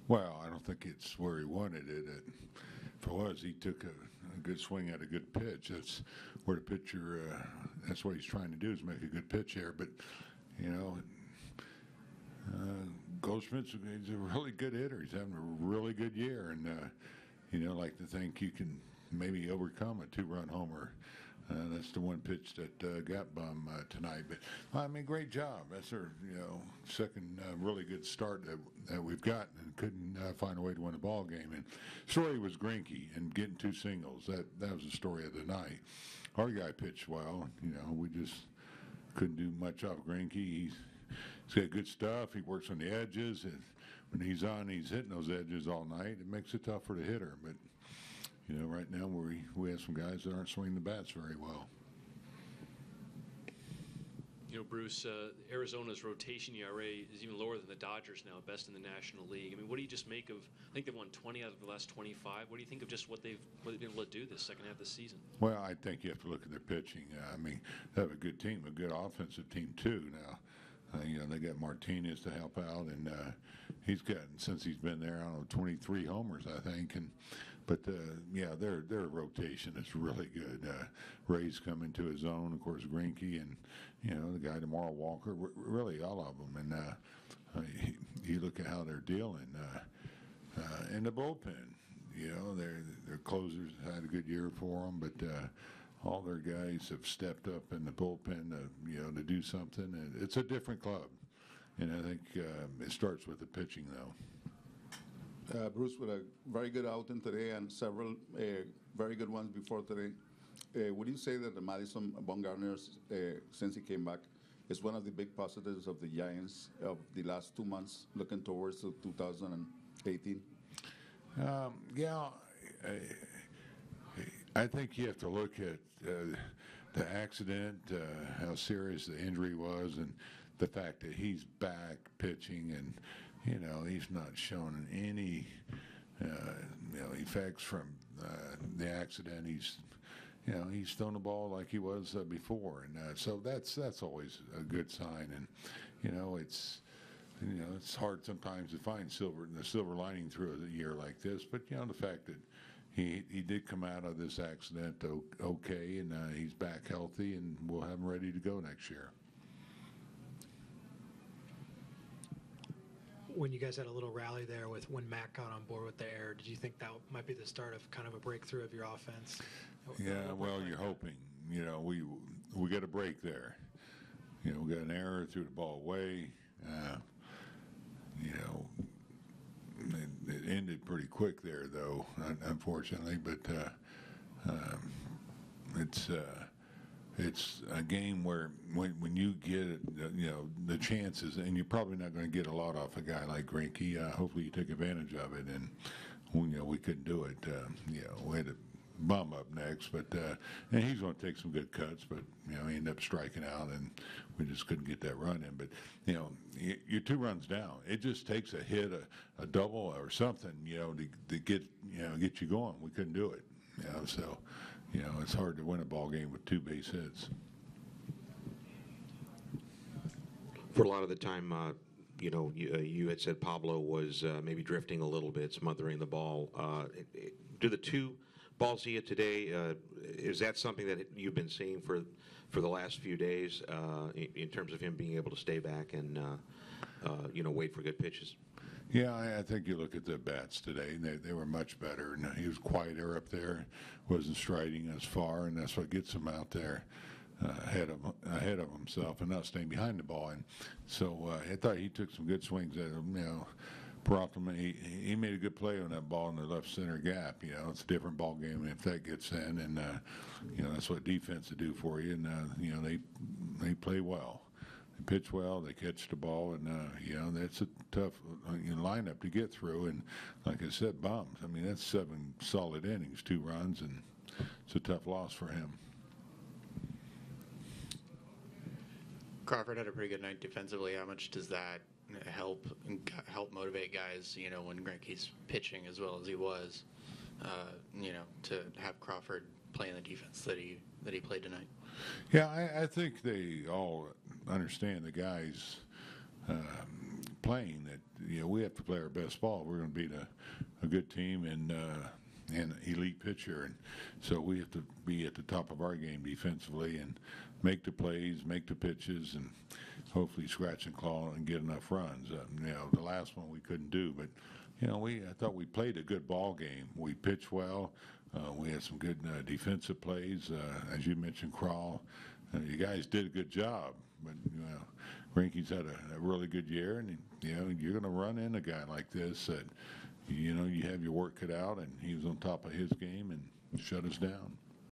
Well, I don't think it's where he wanted it. If it was, he took a good swing at a good pitch. That's where the pitcher. That's what he's trying to do is make a good pitch here. But you know, Goldschmidt's he's a really good hitter. He's having a really good year, and you know, like to think you can maybe overcome a two-run homer. That's the one pitch that got Bum tonight. But I mean, great job. That's our second really good start that we've gotten, and couldn't find a way to win a ball game. And story was Greinke and getting two singles. That was the story of the night. Our guy pitched well. You know, we just couldn't do much off Greinke. He's got good stuff. He works on the edges, and when he's on, he's hitting those edges all night. It makes it tough for the hitter, but. You know, right now we have some guys that aren't swinging the bats very well. You know, Bruce, Arizona's rotation ERA is even lower than the Dodgers now, best in the National League. I mean, what do you just make of? I think they've won 20 out of the last 25. What do you think of just what they've been able to do this second half of the season? Well, I think you have to look at their pitching. I mean, they have a good team, a good offensive team too. Now, you know, they got Martinez to help out, and he's gotten, since he's been there, I don't know, 23 homers, I think, and. But yeah, their rotation is really good. Ray's coming to his own, of course, Greinke, and you know the guy tomorrow, Walker. Really, all of them. And you look at how they're dealing in the bullpen. You know, their closers had a good year for them, but all their guys have stepped up in the bullpen, to do something. And it's a different club, and I think it starts with the pitching, though. Bruce, with a very good outing today and several very good ones before today, would you say that the Madison Bumgarner, since he came back, is one of the big positives of the Giants of the last 2 months, looking towards 2018? Yeah, I think you have to look at the accident, how serious the injury was, and the fact that he's back pitching and. You know, he's not shown any, effects from the accident. He's thrown the ball like he was before, and so that's always a good sign. And it's hard sometimes to find the silver lining through a year like this. But the fact that he did come out of this accident okay, and he's back healthy, and we'll have him ready to go next year. When you guys had a little rally there with when Matt got on board with the air, did you think that might be the start of kind of a breakthrough of your offense? Yeah, well, you're hoping. We got a break there. We got an error, threw the ball away. It ended pretty quick there, though, unfortunately. But it's a game where when you get the chances, and you're probably not going to get a lot off a guy like Greinke. Hopefully you take advantage of it, and we couldn't do it. We had a Bum up next, but and he's going to take some good cuts, but he ended up striking out, and we just couldn't get that run in. But you're 2 runs down. It just takes a hit, a double or something, to get you going. We couldn't do it, so. It's hard to win a ball game with 2 base hits. For a lot of the time, you had said Pablo was maybe drifting a little bit, smothering the ball. Do the 2 balls he hit today, is that something that you've been seeing for the last few days in terms of him being able to stay back and wait for good pitches? Yeah, I think you look at the bats today, and they were much better. And he was quieter up there, wasn't striding as far, and that's what gets him out there ahead of himself and not staying behind the ball. And so I thought he took some good swings at him. Peralta, he made a good play on that ball in the left center gap. It's a different ball game if that gets in, and that's what defense will do for you. And they play well. They pitch well, they catch the ball, and that's a tough lineup to get through. And like I said, Bums. I mean, that's 7 solid innings, 2 runs, and it's a tough loss for him. Crawford had a pretty good night defensively. How much does that help motivate guys? When Greinke's pitching as well as he was, to have Crawford playing the defense that he played tonight. Yeah, I think they all understand the guys playing that we have to play our best ball. We're going to beat a good team and an elite pitcher, and so we have to be at the top of our game defensively and make the plays, make the pitches, and hopefully scratch and claw and get enough runs. The last one we couldn't do, but I thought we played a good ball game. We pitched well. We had some good defensive plays, as you mentioned, Crawl. You guys did a good job, but Greinke's had a really good year, and you're going to run in a guy like this that you have your work cut out, and he was on top of his game and shut us down.